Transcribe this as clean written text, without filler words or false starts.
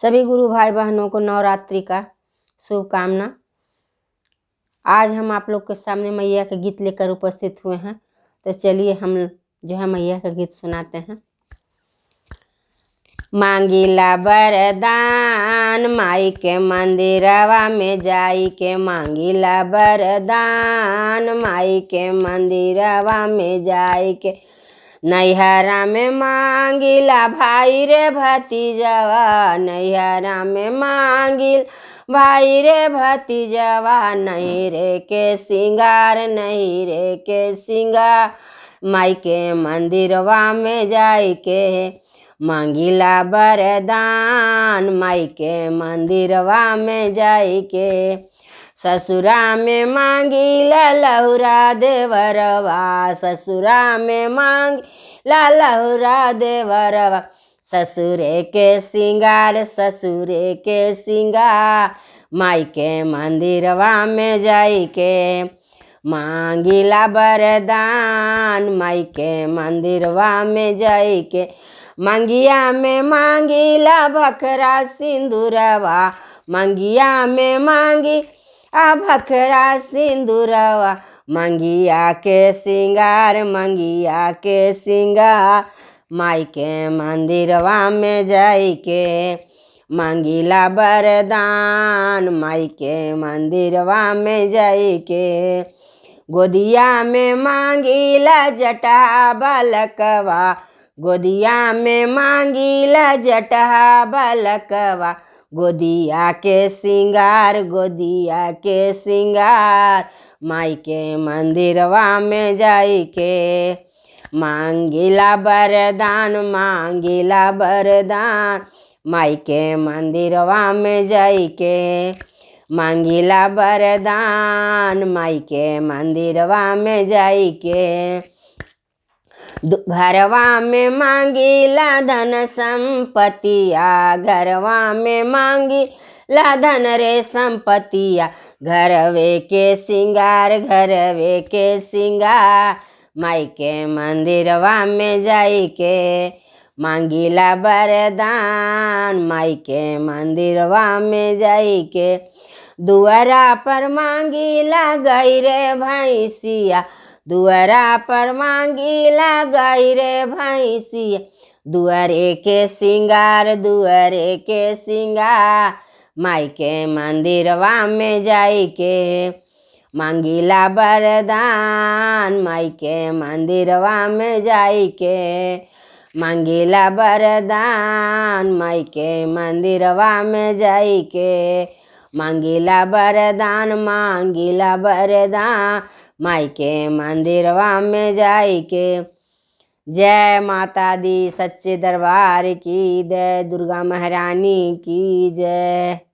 सभी गुरु भाई बहनों को नवरात्रि का शुभकामना। आज हम आप लोग के सामने मैया के गीत लेकर उपस्थित हुए हैं, तो चलिए हम जो है मैया का गीत सुनाते हैं। मांगीला वरदान माई के मंदिरवा में जाई के, मांगीला वरदान माई के मंदिरवा में जाई के। नैहरा में मांगिला भाई रे भतीजवा, नैहरा में मांगिल भाई रे भतीजवा। नहीं रे के सिंगार, नहीं रे के सिंगार माई के मंदिरवा में जाई के। मांगिला वरदान माई के मंदिरवा में जाई के। ससुरा में मांगिला लहुरा देवरवा, ससुरा में मांगिला लहुरा देवरवा। ससुरे के सिंगार, ससुरे के सिंगार माई के मंदिरवा में जाई के। मांगिला वरदान माई के मंदिरवा में जाई के। मंगिया में मांगिला भखरा सिंदूरवा, मंगिया में मांगी भखरा सिंदूरवा। मंगिया के सिंगार, मंगिया के सिंगार माई के मंदिरवा में जाई के। मांगिला वरदान माई के मंदिरवा में जाई के। गोदिया में मांगिला जटा बालकवा, गोदिया में मांगिला जटा बालकवा। गोदिया के सिंगार, गोदिया के सिंगार माई के मंदिरवा में जाई के। मांगिला वरदान, मांगिला वरदान माई के मंदिरवा में जाई के। मांगिला वरदान माई के मंदिरवा में जाई के। घरवा में मांगिला धन संपत्तिया, घरवा में मांगिला धन रे संपत्तिया। घरवे के सिंगार, घरवे के सिंगार माई के मंदिरवा में जाई के। मांगिला वरदान माई के मंदिरवा में जाई के। दुआरा पर मांगिला गाय रे भैंसिया, दुआरा पर मांगिला गाय रे भैंसिया। दुआरे के सिंगार, दुआरे के सिंगार माई के मंदिरवा में जाई के। मांगिला वरदान माई के मंदिरवा में जाई के। मांगिला वरदान माई के मंदिरवा में जाई के। मांगिला वरदान, मांगिला वरदान माई के मंदिरवा में जाई के। जय माता दी सच्चे दरबार की, जय दुर्गा महारानी की जय।